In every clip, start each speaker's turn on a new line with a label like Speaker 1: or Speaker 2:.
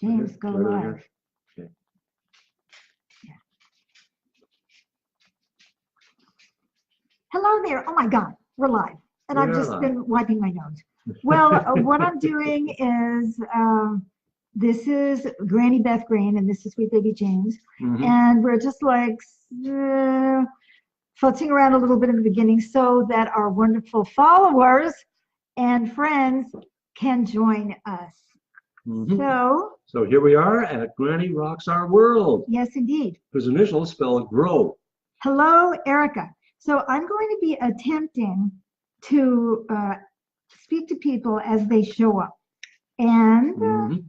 Speaker 1: James, go live.
Speaker 2: Okay.
Speaker 1: Yeah. Hello there. Oh my God, we're live. And I've just been wiping my nose. Well, what I'm doing is, this is Granny Beth Green and this is Sweet Baby James. And we're just like floating around a little bit in the beginning so that our wonderful followers and friends can join us. So
Speaker 2: here we are at Granny Rocks Our World.
Speaker 1: Yes, indeed.
Speaker 2: Whose initials spell GROW.
Speaker 1: Hello, Erica. So I'm going to be attempting to speak to people as they show up. And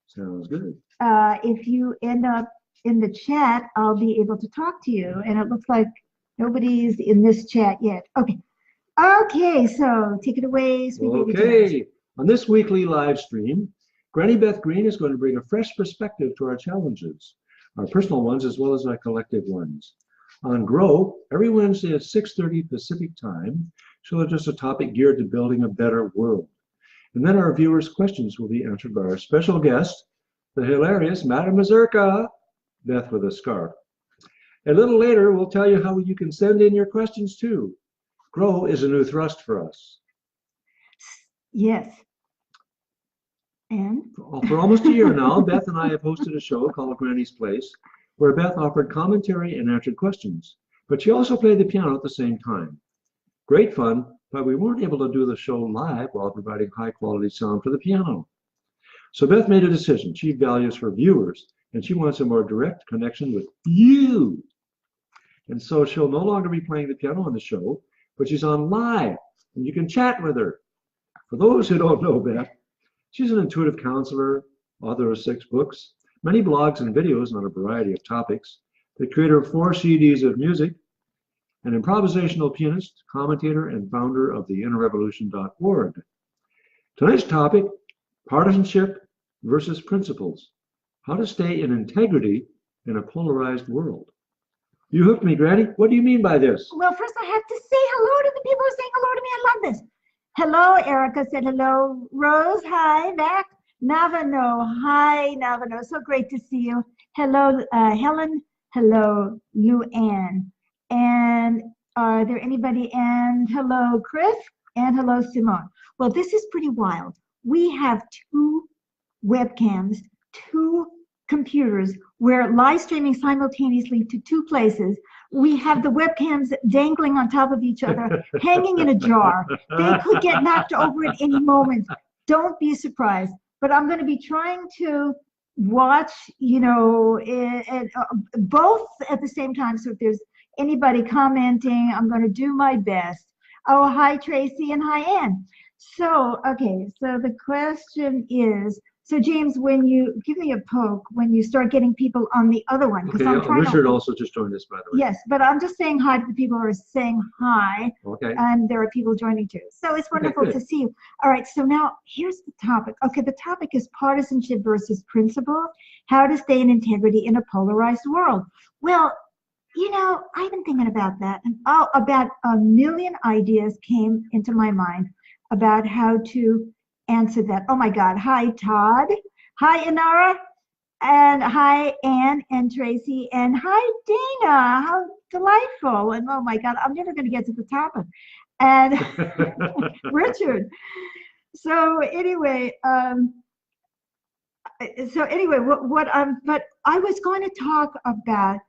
Speaker 2: sounds good.
Speaker 1: If you end up in the chat, I'll be able to talk to you. And it looks like nobody's in this chat yet. Okay. Okay, so take it away, Sweet Baby James.
Speaker 2: On this weekly live stream, Granny Beth Green is going to bring a fresh perspective to our challenges, our personal ones as well as our collective ones. On GROW, every Wednesday at 6:30 Pacific time, she'll address a topic geared to building a better world. And then our viewers' questions will be answered by our special guest, the hilarious Madam Mazurka, Beth with a scarf. A little later, we'll tell you how you can send in your questions too. GROW is a new thrust for us.
Speaker 1: Yes. And?
Speaker 2: For almost a year now, Beth and I have hosted a show called Granny's Place, where Beth offered commentary and answered questions, but she also played the piano at the same time. Great fun, but we weren't able to do the show live while providing high-quality sound for the piano. So Beth made a decision. She values her viewers, and she wants a more direct connection with you. And so she'll no longer be playing the piano on the show, but she's on live, and you can chat with her. For those who don't know Beth, she's an intuitive counselor, author of 6 books, many blogs and videos on a variety of topics, the creator of 4 CDs of music, an improvisational pianist, commentator, and founder of the innerrevolution.org. Tonight's topic, partisanship versus principles, how to stay in integrity in a polarized world. You hooked me, Granny. What do you mean by this?
Speaker 1: Well, first I have to say hello to the people who are saying hello to me. I love this. Hello, Erica said hello. Rose, hi, back. Navano, hi, Navano. So great to see you. Hello, Helen. Hello, Luann. And are there anybody? And hello, Chris. And hello, Simone. Well, this is pretty wild. We have 2 webcams, 2 computers. We're live streaming simultaneously to 2 places. We have the webcams dangling on top of each other, hanging in a jar. They could get knocked over at any moment. Don't be surprised. But I'm going to be trying to watch, you know, both at the same time. So if there's anybody commenting, I'm going to do my best. Oh, hi, Tracy, and hi, Ann. So, okay, so the question is, so James, when you give me a poke, when you start getting people on the other one, because I'm trying
Speaker 2: Richard also just joined us, by the way.
Speaker 1: Yes, but I'm just saying hi to the people who are saying hi.
Speaker 2: Okay.
Speaker 1: And there are people joining too. So it's wonderful to see you. All right, so now here's the topic. Okay, the topic is partisanship versus principle, how to stay in integrity in a polarized world. Well, you know, I've been thinking about that, and about a million ideas came into my mind about how to answer that. Oh my God. Hi, Todd. Hi, Inara. And hi, Ann and Tracy. And hi, Dana. How delightful. And oh my God, I'm never going to get to the topic. And Richard. So anyway, but I was going to talk about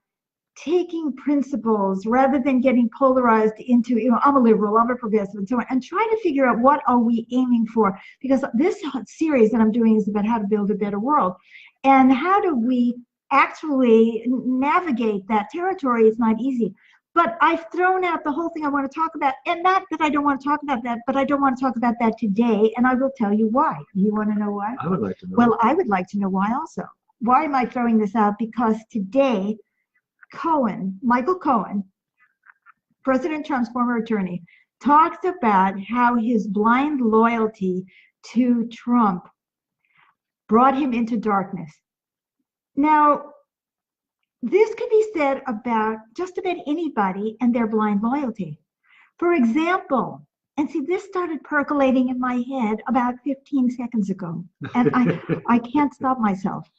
Speaker 1: taking principles rather than getting polarized into, you know, I'm a liberal, I'm a progressive, and so on, and trying to figure out what are we aiming for, because this series that I'm doing is about how to build a better world, and how do we actually navigate that territory is not easy. But I've thrown out the whole thing I want to talk about, and not that I don't want to talk about that, but I don't want to talk about that today, and I will tell you why. You want to know why?
Speaker 2: I would like to know.
Speaker 1: Well, I would like to know why also. Why am I throwing this out? Because today, Cohen, Michael Cohen, President Trump's former attorney, talked about how his blind loyalty to Trump brought him into darkness. Now, this could be said about just about anybody and their blind loyalty. For example, And see, this started percolating in my head about 15 seconds ago. And I can't stop myself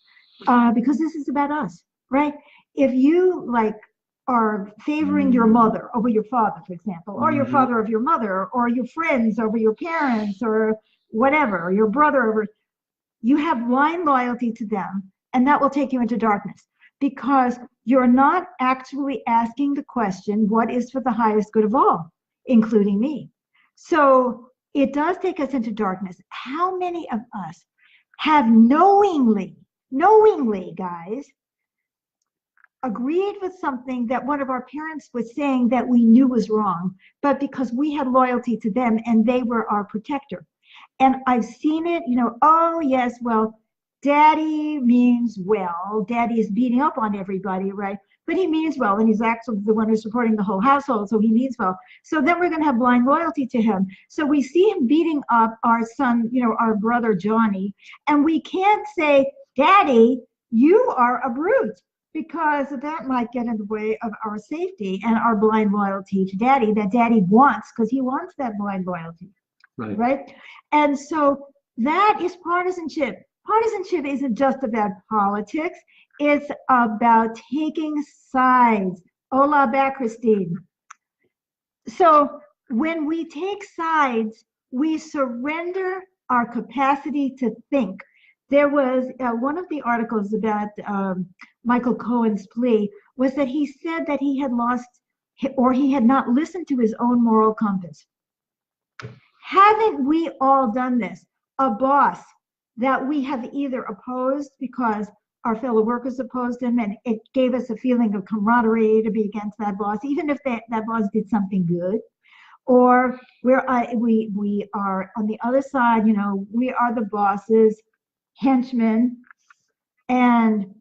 Speaker 1: because this is about us, right? If you like are favoring your mother over your father, for example, or your father over your mother, or your friends over your parents, or whatever, or your brother over, you have blind loyalty to them, and that will take you into darkness because you're not actually asking the question, what is for the highest good of all, including me? So it does take us into darkness. How many of us have knowingly, guys, agreed with something that one of our parents was saying that we knew was wrong, but because we had loyalty to them and they were our protector? And I've seen it, oh yes, well, daddy means well. Daddy is beating up on everybody, right? But he means well, and he's actually the one who's supporting the whole household, so he means well. So then we're going to have blind loyalty to him. So we see him beating up our son, our brother Johnny, and we can't say, Daddy, you are a brute, because that might get in the way of our safety and our blind loyalty to Daddy that Daddy wants, because he wants that blind loyalty. Right? And so that is partisanship. Partisanship isn't just about politics. It's about taking sides. Hola back, Christine. So when we take sides, we surrender our capacity to think. There was one of the articles about Michael Cohen's plea was that he said that he had lost or he had not listened to his own moral compass. Haven't we all done this? A boss that we have either opposed because our fellow workers opposed him and it gave us a feeling of camaraderie to be against that boss, even if that boss did something good. Or we are on the other side, we are the boss's henchmen. And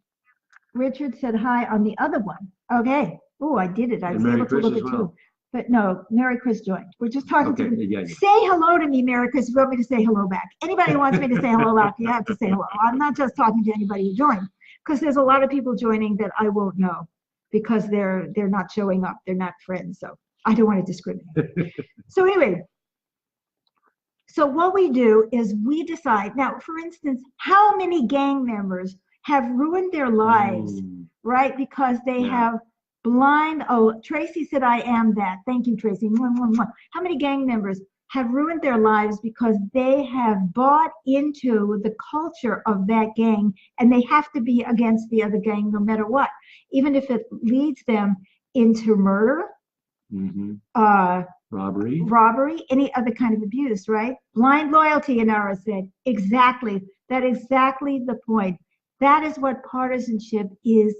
Speaker 1: Richard said hi on the other one. Okay. Oh, I did it. I was able to look at two. But no, Mary Chris joined. We're just talking to you. Say hello to me, Mary Chris, if you want me to say hello back. Anybody who wants me to say hello back, you have to say hello. I'm not just talking to anybody who joined, because there's a lot of people joining that I won't know because they're not showing up. They're not friends. So I don't want to discriminate. So anyway, so what we do is we decide. Now, for instance, how many gang members have ruined their lives, right? Because they have blind, Tracy said, I am that. Thank you, Tracy. How many gang members have ruined their lives because they have bought into the culture of that gang and they have to be against the other gang no matter what, even if it leads them into murder, robbery, any other kind of abuse, right? Blind loyalty, Inara said. Exactly. That is exactly the point. That is what partisanship is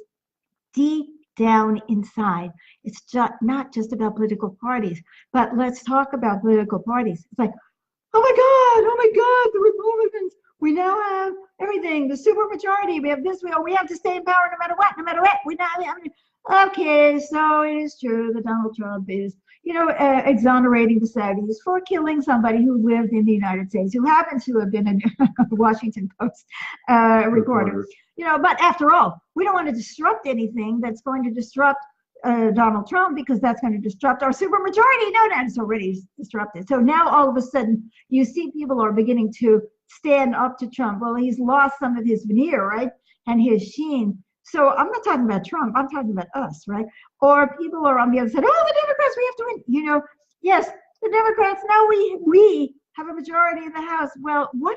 Speaker 1: deep down inside. It's not just about political parties, but let's talk about political parties. It's like, oh my God, the Republicans, we now have everything, the super majority, we have this, we have to stay in power no matter what. Okay, so it is true that Donald Trump is, exonerating the Saudis for killing somebody who lived in the United States, who happens to have been a Washington Post reporter. But after all, we don't want to disrupt anything that's going to disrupt Donald Trump, because that's going to disrupt our supermajority. No, that's already disrupted. So now all of a sudden you see people are beginning to stand up to Trump. Well, he's lost some of his veneer, right? And his sheen. So I'm not talking about Trump. I'm talking about us, right? Or people are on the other side. Oh, the Democrats, we have to win. Yes, the Democrats, now we have a majority in the House. Well, what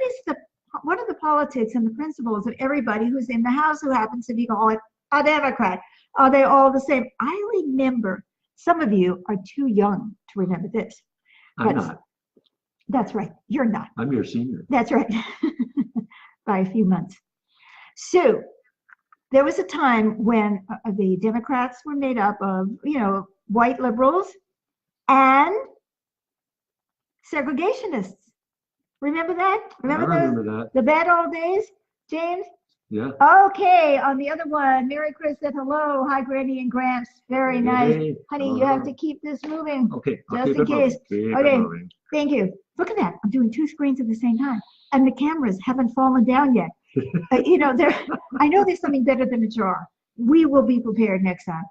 Speaker 1: are the politics and the principles of everybody who's in the House who happens to be called a Democrat? Are they all the same? I remember, some of you are too young to remember this.
Speaker 2: I'm not.
Speaker 1: That's right. You're not.
Speaker 2: I'm your senior.
Speaker 1: That's right. By a few months. So there was a time when the Democrats were made up of, white liberals and segregationists. Remember that?
Speaker 2: Remember that.
Speaker 1: The bad old days, James?
Speaker 2: Yeah.
Speaker 1: Okay, on the other one, Mary Chris said hello. Hi, Granny and Gramps. Very nice. Honey, you have to keep this moving.
Speaker 2: Okay.
Speaker 1: Just in case. Okay, thank you. Look at that. I'm doing two screens at the same time. And the cameras haven't fallen down yet. I know there's something better than a jar. We will be prepared next time.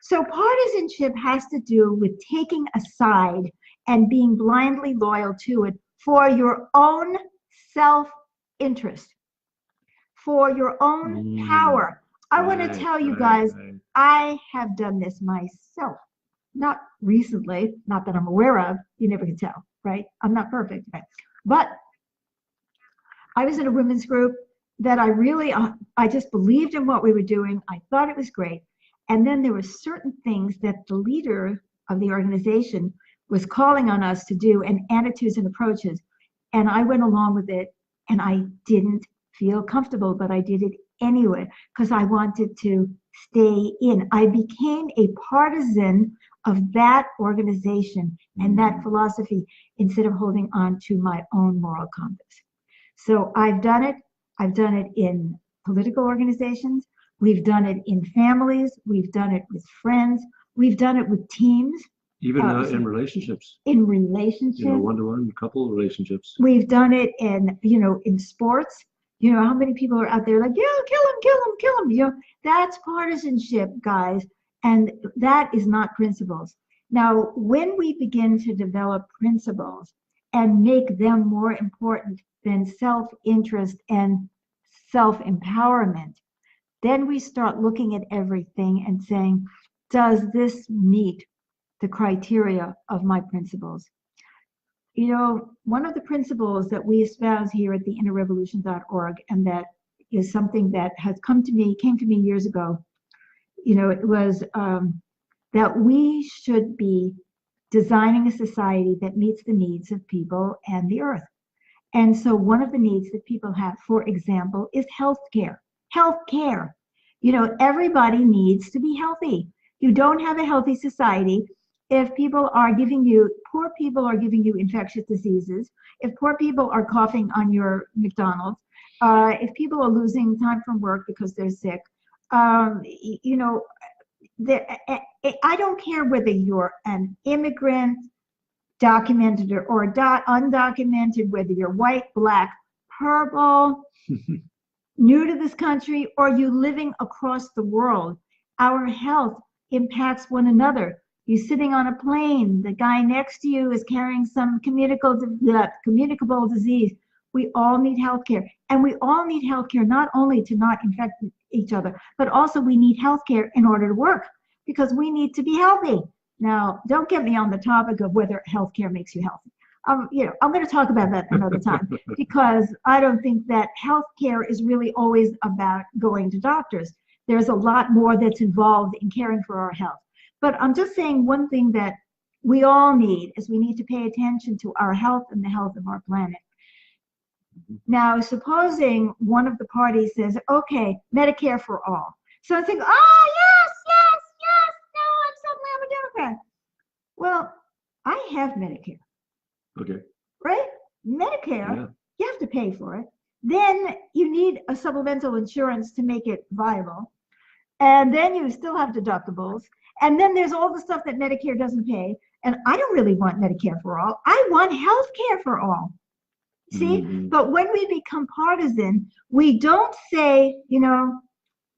Speaker 1: So partisanship has to do with taking a side and being blindly loyal to it for your own self-interest, for your own power. I want to tell you guys, I have done this myself. Not recently, not that I'm aware of. You never can tell, right? I'm not perfect, right? But I was in a women's group that I just believed in what we were doing. I thought it was great. And then there were certain things that the leader of the organization was calling on us to do, and attitudes and approaches. And I went along with it, and I didn't feel comfortable, but I did it anyway because I wanted to stay in. I became a partisan of that organization and that philosophy instead of holding on to my own moral compass. So I've done it. I've done it in political organizations. We've done it in families. We've done it with friends. We've done it with teams.
Speaker 2: Even in relationships.
Speaker 1: In relationships.
Speaker 2: One-to-one couple relationships.
Speaker 1: We've done it in sports. How many people are out there like, yeah, kill him. That's partisanship, guys. And that is not principles. Now, when we begin to develop principles and make them more important than self-interest and self-empowerment, then we start looking at everything and saying, does this meet the criteria of my principles? One of the principles that we espouse here at the innerrevolution.org, and that is something that came to me years ago, it was that we should be designing a society that meets the needs of people and the earth. And so one of the needs that people have, for example, is healthcare. Healthcare. Everybody needs to be healthy. You don't have a healthy society if poor people are giving you infectious diseases, if poor people are coughing on your McDonald's, if people are losing time from work because they're sick, I don't care whether you're an immigrant, documented or undocumented, whether you're white, black, purple, new to this country, or you living across the world. Our health impacts one another. You're sitting on a plane, the guy next to you is carrying some communicable disease. We all need healthcare, and we all need healthcare not only to not infect each other, but also we need healthcare in order to work, because we need to be healthy. Now, don't get me on the topic of whether healthcare makes you healthy. I'm going to talk about that another time, because I don't think that healthcare is really always about going to doctors. There's a lot more that's involved in caring for our health. But I'm just saying one thing that we all need is we need to pay attention to our health and the health of our planet. Now, supposing one of the parties says, okay, Medicare for all. So I think, oh, yes, no, I'm a Democrat. Well, I have Medicare.
Speaker 2: Okay.
Speaker 1: Right? Medicare, You have to pay for it. Then you need a supplemental insurance to make it viable. And then you still have deductibles. And then there's all the stuff that Medicare doesn't pay. And I don't really want Medicare for all. I want health care for all. See? But when we become partisan, we don't say,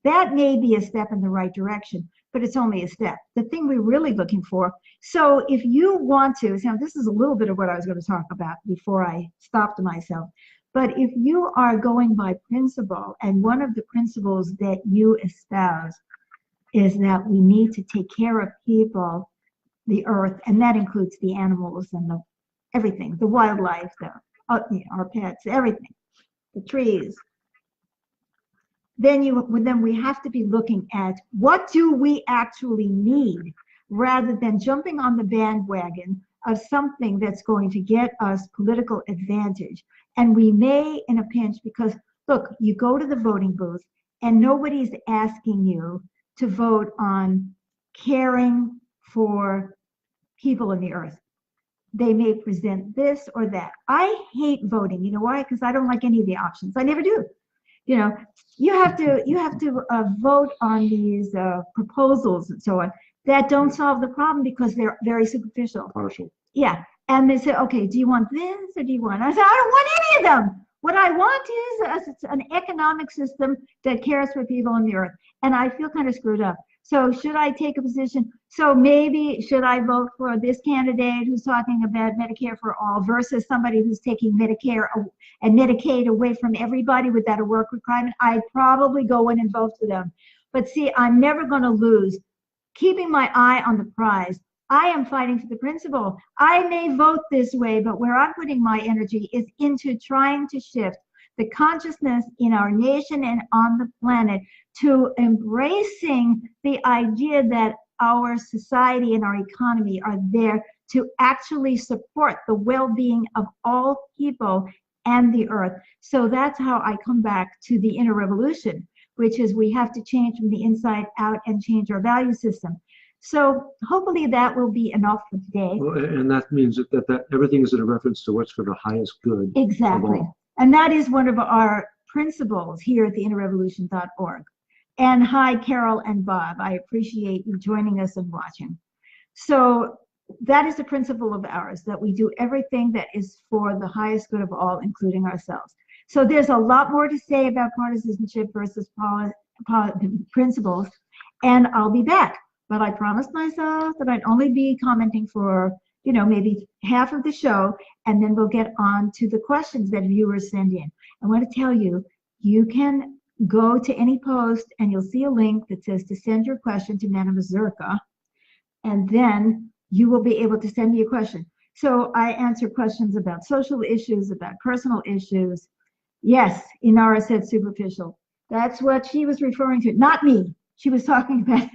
Speaker 1: that may be a step in the right direction, but it's only a step. The thing we're really looking for. So if you want to, now this is a little bit of what I was going to talk about before I stopped myself. But if you are going by principle, and one of the principles that you espouse is that we need to take care of people, the earth, and that includes the animals and everything, the wildlife, our pets, everything, the trees. Then we have to be looking at what do we actually need, rather than jumping on the bandwagon of something that's going to get us political advantage. And we may in a pinch, because look, you go to the voting booth and nobody's asking you to vote on caring for people in the earth. They may present this or that. I hate voting. You know why? Because I don't like any of the options. I never do. You have to vote on these proposals and so on that don't solve the problem because they're very superficial.
Speaker 2: Partial.
Speaker 1: Yeah. And they say, okay, do you want this or do you want? I said, I don't want any of them. What I want is an economic system that cares for people on the earth. And I feel kind of screwed up So should I take a position? So maybe should I vote for this candidate who's talking about Medicare for all versus somebody who's taking Medicare and Medicaid away from everybody without a work requirement? I'd probably go in and vote for them. But see, I'm never going to lose. Keeping my eye on the prize. I am fighting for the principle. I may vote this way, but where I'm putting my energy is into trying to shift the consciousness in our nation and on the planet to embracing the idea that our society and our economy are there to actually support the well-being of all people and the earth. So that's how I come back to the inner revolution, which is we have to change from the inside out and change our value system. So hopefully that will be enough for today.
Speaker 2: Well, and that means that everything is in a reference to what's for the highest good.
Speaker 1: Exactly. And that is one of our principles here at the innerrevolution.org. And hi, Carol and Bob. I appreciate you joining us and watching. So that is a principle of ours, that we do everything that is for the highest good of all, including ourselves. So there's a lot more to say about partisanship versus principles, and I'll be back. But I promised myself that I'd only be commenting for, maybe half of the show, and then we'll get on to the questions that viewers send in. I want to tell you, you can go to any post and you'll see a link that says to send your question to Madam Mazurka, and then you will be able to send me a question. So I answer questions about social issues, about personal issues. Yes, Inara said superficial. That's what she was referring to, not me. She was talking about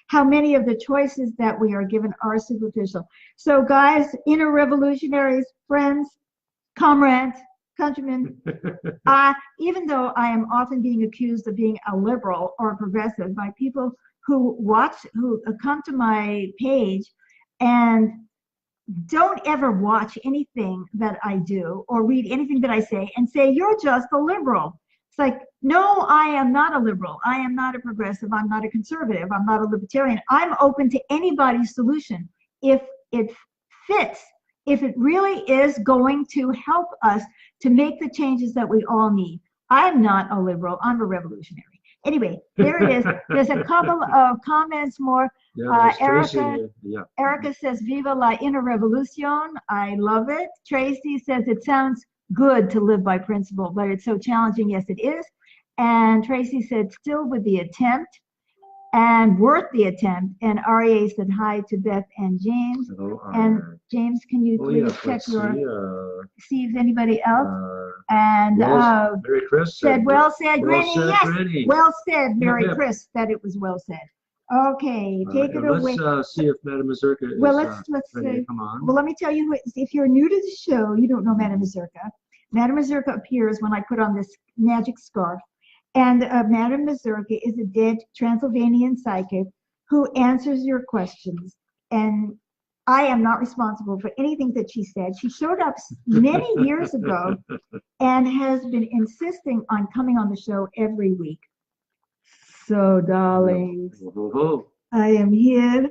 Speaker 1: how many of the choices that we are given are superficial. So guys, inner revolutionaries, friends, comrades, countrymen, even though I am often being accused of being a liberal or a progressive by people who come to my page and don't ever watch anything that I do or read anything that I say and say, you're just a liberal. It's like, no, I am not a liberal. I am not a progressive. I'm not a conservative. I'm not a libertarian. I'm open to anybody's solution if it fits, if it really is going to help us to make the changes that we all need. I'm not a liberal. I'm a revolutionary. Anyway, there it is. There's a couple of comments more.
Speaker 2: Yeah,
Speaker 1: Erica says, Viva la inner revolution. I love it. Tracy says, it sounds good to live by principle, but it's so challenging. Yes, it is. And Tracy said, still with the attempt and worth the attempt. And RA said hi to Beth and James.
Speaker 2: Hello,
Speaker 1: and James, can you please check see if anybody else?
Speaker 2: Mary Chris
Speaker 1: said, well said, Granny. Yes,
Speaker 2: Granny.
Speaker 1: Well said, Mary Chris, that it was well said. Okay, take it away.
Speaker 2: Let's see if Madam Mazurka is
Speaker 1: let's
Speaker 2: ready to come on.
Speaker 1: Well, let me tell you, if you're new to the show, you don't know Madam Mazurka. Madam Mazurka appears when I put on this magic scarf. And Madam Mazurka is a dead Transylvanian psychic who answers your questions. And I am not responsible for anything that she said. She showed up many years ago and has been insisting on coming on the show every week. So, darlings, I am here.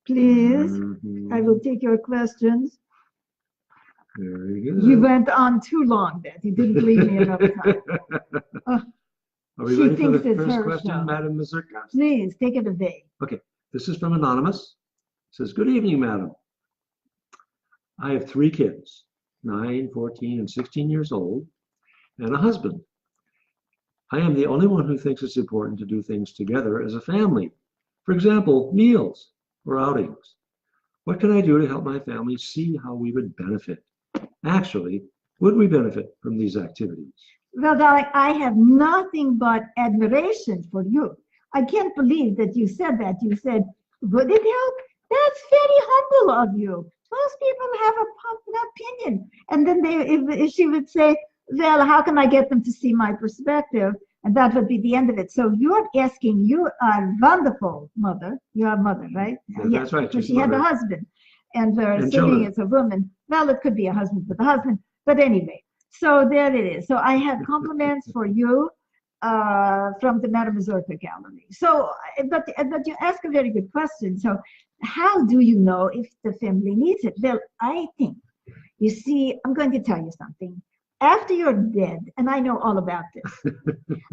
Speaker 1: Please, I will take your questions.
Speaker 2: Very good.
Speaker 1: You went on too long, Beth. You didn't leave me enough time.
Speaker 2: Are we ready for the first question, Madam Mazurka?
Speaker 1: Please, take it away.
Speaker 2: Okay, this is from Anonymous. It says, good evening, Madam. I have 3 kids, 9, 14, and 16 years old, and a husband. I am the only one who thinks it's important to do things together as a family. For example, meals or outings. What can I do to help my family see how we would benefit? Actually, would we benefit from these activities?
Speaker 1: Well, darling, I have nothing but admiration for you. I can't believe that you said that. You said, would it help? That's very humble of you. Most people have an opinion. And then if she would say, well, how can I get them to see my perspective? And that would be the end of it. So you're asking, you are wonderful mother. You are a mother, right?
Speaker 2: Yeah, that's right.
Speaker 1: So she had a husband. And assuming it's a woman, well, it could be a husband with a husband. But anyway, so there it is. So I have compliments for you from the Madam Mazurka Gallery. So, but you ask a very good question. So how do you know if the family needs it? Well, I think, you see, I'm going to tell you something. After you're dead, and I know all about this,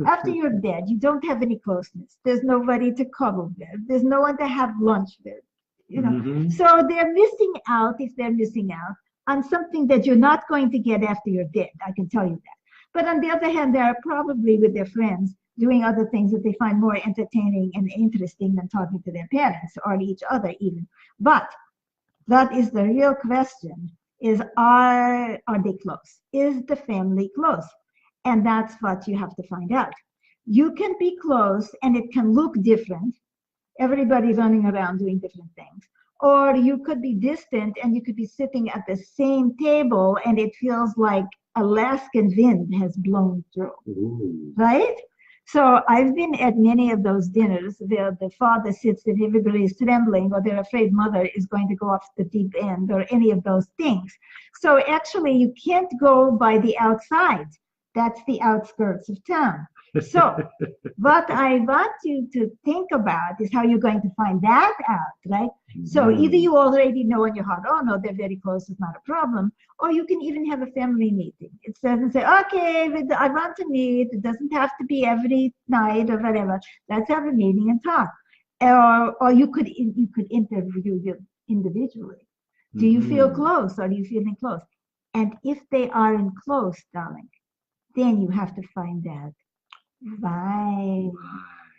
Speaker 1: after you're dead, you don't have any closeness. There's nobody to cuddle with. There's no one to have lunch with. You know,
Speaker 2: Mm-hmm.
Speaker 1: so they're missing out, if they're missing out, on something that you're not going to get after you're dead. I can tell you that. But on the other hand, they're probably with their friends doing other things that they find more entertaining and interesting than talking to their parents or each other even. But that is the real question, is are they close? Is the family close? And that's what you have to find out. You can be close and it can look different. Everybody's running around doing different things. Or you could be distant and you could be sitting at the same table and it feels like Alaskan wind has blown through.
Speaker 2: Ooh.
Speaker 1: Right? So I've been at many of those dinners where the father sits and everybody is trembling, or they're afraid mother is going to go off the deep end, or any of those things. So actually you can't go by the outside. That's the outskirts of town. So what I want you to think about is how you're going to find that out, right? So either you already know in your heart, oh no, they're very close, it's not a problem, or you can even have a family meeting. It doesn't say, okay, I want to meet. It doesn't have to be every night or whatever. Let's have a meeting and talk. Or you could interview you individually. Do you feel close, or are you feeling close? And if they aren't close, darling, then you have to find out why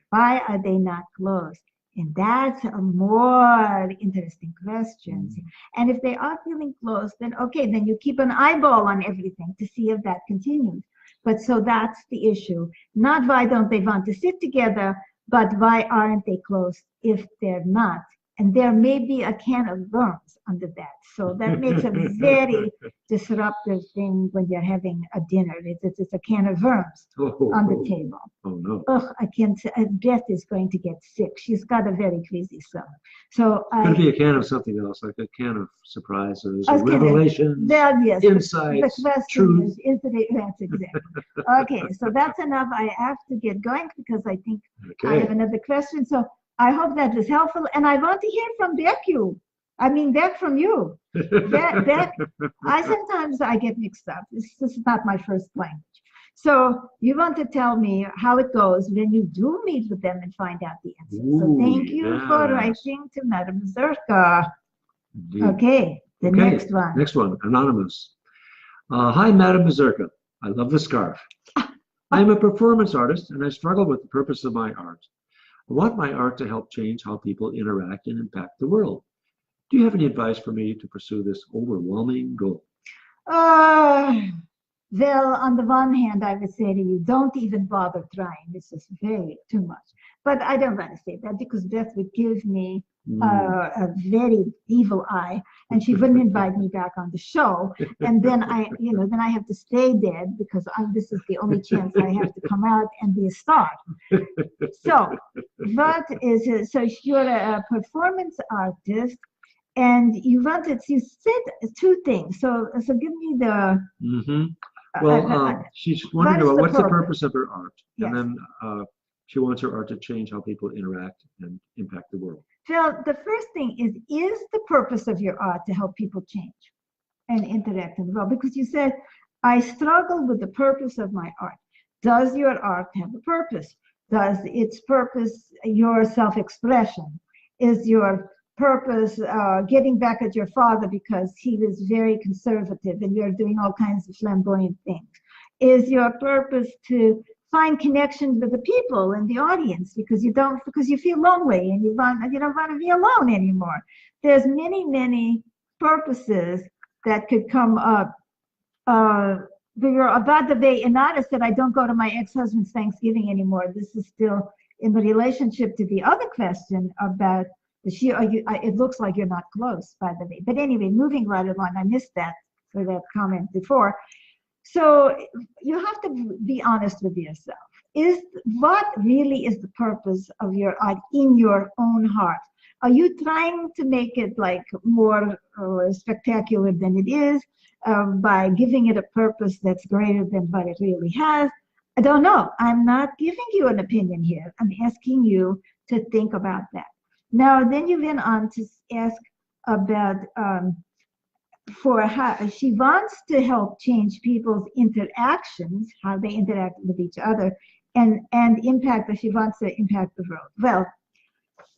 Speaker 1: are they not close? And that's a more interesting question. And if they are feeling close, then okay, then you keep an eyeball on everything to see if that continues. But so that's the issue. Not why don't they want to sit together, but why aren't they close if they're not? And there may be a can of worms under that. So that makes a very disruptive thing when you're having a dinner. It's a can of worms on the table.
Speaker 2: Oh no.
Speaker 1: Ugh, I can't say. Beth is going to get sick. She's got a very crazy son. So
Speaker 2: Could be a can of something else, like a can of surprises,
Speaker 1: Okay,
Speaker 2: revelations,
Speaker 1: yes,
Speaker 2: insights,
Speaker 1: the question
Speaker 2: truth.
Speaker 1: is that's exactly. Okay, so that's enough. I have to get going because I think I have another question. So I hope that was helpful, and I want to hear from Beck from you. Beck, sometimes I get mixed up. This is not my first language. So you want to tell me how it goes when you do meet with them and find out the answer. So thank you for writing to Madam Mazurka. Okay, next one.
Speaker 2: Next one, anonymous. Hi, Madam Mazurka. I love the scarf. I am a performance artist, and I struggle with the purpose of my art. I want my art to help change how people interact and impact the world. Do you have any advice for me to pursue this overwhelming goal?
Speaker 1: Well, on the one hand, I would say to you, don't even bother trying. This is too much. But I don't want to say that because Beth would give me a very evil eye, and she wouldn't invite me back on the show. And then then I have to stay dead because this is the only chance I have to come out and be a star. So, so you're a performance artist, and you said two things. So give me the.
Speaker 2: Well, she's wondering about what's the purpose of her art,
Speaker 1: yes.
Speaker 2: And then she wants her art to change how people interact and impact the world.
Speaker 1: Well, the first thing is the purpose of your art to help people change and interact in the world? Because you said, I struggle with the purpose of my art. Does your art have a purpose? Does its purpose your self-expression? Is your purpose getting back at your father because he was very conservative and you're doing all kinds of flamboyant things? Is your purpose to find connection with the people in the audience because you feel lonely and you don't want to be alone anymore? There's many purposes that could come up. About the way Inara said, I don't go to my ex-husband's Thanksgiving anymore. This is still in the relationship to the other question about it looks like you're not close, by the way. But anyway, moving right along, I missed that for that comment before. So you have to be honest with yourself. What really is the purpose of your art in your own heart? Are you trying to make it like more spectacular than it is by giving it a purpose that's greater than what it really has? I don't know. I'm not giving you an opinion here. I'm asking you to think about that. Now, then you went on to ask about for how she wants to help change people's interactions, how they interact with each other, and impact, but she wants to impact the world. Well,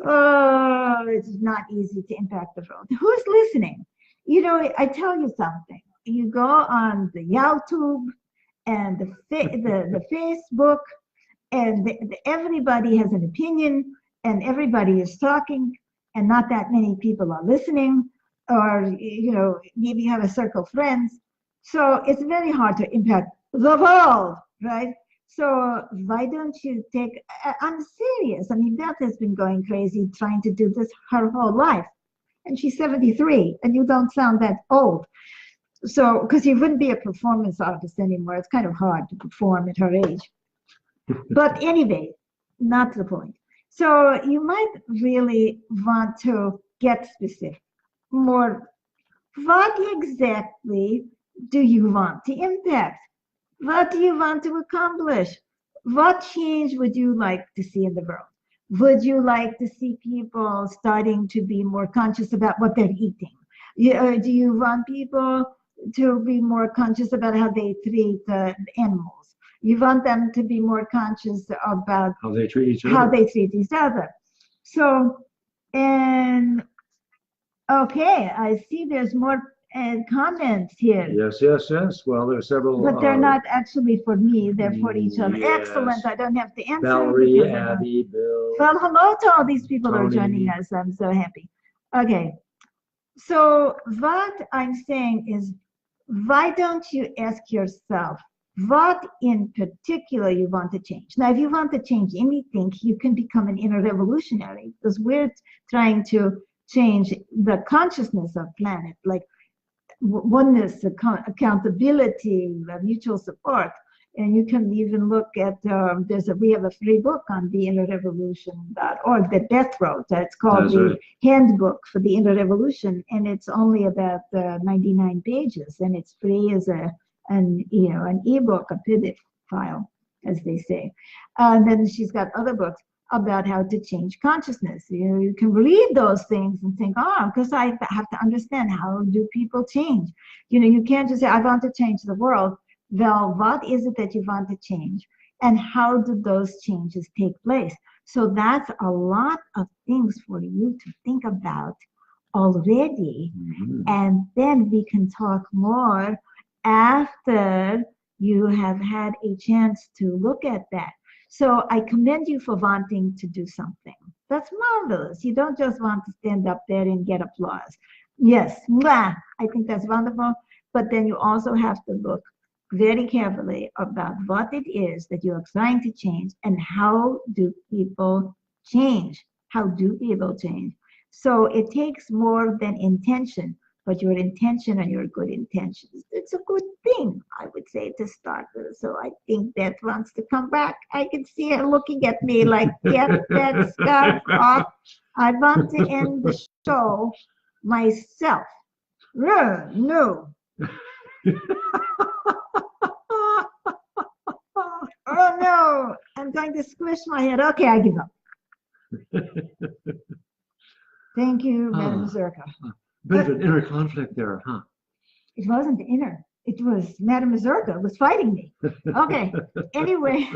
Speaker 1: oh, it's not easy to impact the world. Who's listening? You know, I tell you something. You go on the YouTube and the Facebook, and everybody has an opinion, and everybody is talking, and not that many people are listening, or you know, maybe you have a circle of friends. So it's very hard to impact the world, right? So why don't you take, I'm serious. I mean, Beth has been going crazy trying to do this her whole life. And she's 73, and you don't sound that old. So, because you wouldn't be a performance artist anymore. It's kind of hard to perform at her age. But anyway, not the point. So you might really want to get specific. More, what exactly do you want to impact? What do you want to accomplish? What change would you like to see in the world? Would you like to see people starting to be more conscious about what they're eating? Do you want people to be more conscious about how they treat animals? You want them to be more conscious about
Speaker 2: how they treat each other.
Speaker 1: So, and okay, I see there's more comments here.
Speaker 2: Yes. Well, there's several.
Speaker 1: But they're not actually for me. They're for each other.
Speaker 2: Yes.
Speaker 1: Excellent. I don't have to answer.
Speaker 2: Valerie, Abby, Bill.
Speaker 1: Well, hello to all these people who are
Speaker 2: Tony.
Speaker 1: joining us. I'm so happy. Okay. So what I'm saying is, why don't you ask yourself what in particular you want to change? Now, if you want to change anything, you can become an inner revolutionary, because we're trying to change the consciousness of planet, like oneness, accountability, mutual support. And you can even look at, we have a free book on theinnerrevolution.org that Beth wrote. It's called the Handbook for the Inner Revolution, and it's only about 99 pages, and it's free as an ebook, a PDF file, as they say. And then she's got other books about how to change consciousness. You can read those things and think, because I have to understand, how do people change? You can't just say, I want to change the world. Well, what is it that you want to change? And how do those changes take place? So that's a lot of things for you to think about already. Mm-hmm. And then we can talk more after you have had a chance to look at that. So I commend you for wanting to do something. That's marvelous. You don't just want to stand up there and get applause. Yes, I think that's wonderful. But then you also have to look very carefully about what it is that you're trying to change, and how do people change? How do people change? So it takes more than intention, but your intention and your good intentions. It's a good thing, I would say, to start with. So I think Beth wants to come back. I can see her looking at me like, get that stuff off. I want to end the show myself. No. Oh no, I'm going to squish my head. Okay, I give up. Thank you, Madam Mazurka.
Speaker 2: Bit of an inner conflict there, huh?
Speaker 1: It wasn't inner. It was Madam Mazurka was fighting me. Okay. Anyway,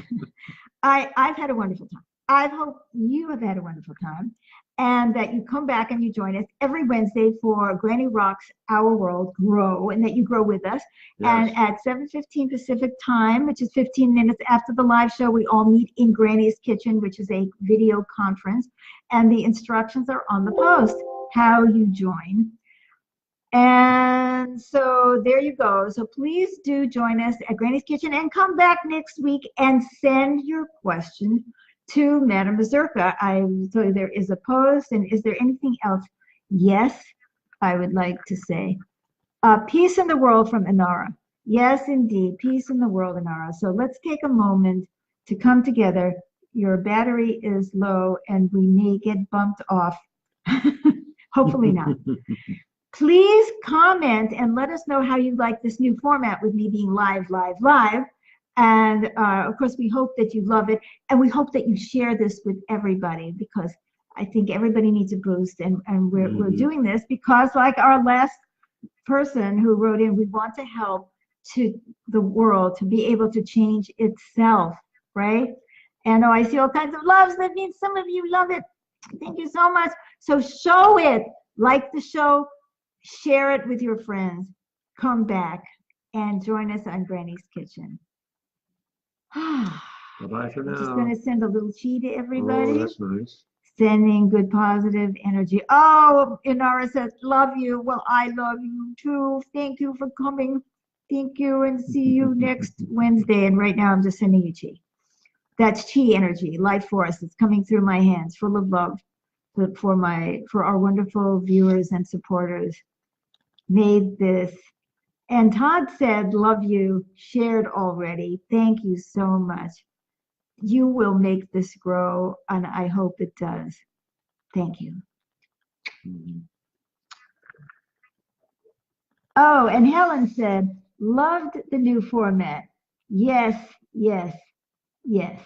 Speaker 1: I've had a wonderful time. I hope you have had a wonderful time, and that you come back and you join us every Wednesday for Granny Rock's Our World Grow, and that you grow with us. Yes. And at 7:15 Pacific time, which is 15 minutes after the live show, we all meet in Granny's Kitchen, which is a video conference, and the instructions are on the post, how you join. And so there you go. So please do join us at Granny's Kitchen, and come back next week and send your question to Madam Mazurka. So there is a post. And is there anything else? Yes, I would like to say peace in the world from Inara. Yes, indeed, peace in the world, Inara. So let's take a moment to come together. Your battery is low, and we may get bumped off. Hopefully not. Please comment and let us know how you like this new format with me being live. And of course, we hope that you love it, and we hope that you share this with everybody, because I think everybody needs a boost, and we're doing this because, like our last person who wrote in, we want to help to the world to be able to change itself, right? And oh, I see all kinds of loves. That means some of you love it. Thank you so much. So show it, like the show, share it with your friends. Come back and join us on Granny's Kitchen.
Speaker 2: Bye-bye for now.
Speaker 1: I'm just going to send a little chi to everybody.
Speaker 2: Oh, that's nice.
Speaker 1: Sending good positive energy. Oh, Inara says, love you. Well, I love you too. Thank you for coming. Thank you, and see you next Wednesday. And right now I'm just sending you chi. That's chi energy, life force. It's coming through my hands, full of love for our wonderful viewers and supporters. Made this. And Todd said, love you, shared already. Thank you so much. You will make this grow, and I hope it does. Thank you. Oh, and Helen said, loved the new format. Yes, yes, yes.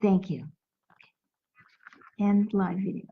Speaker 1: Thank you. End live video.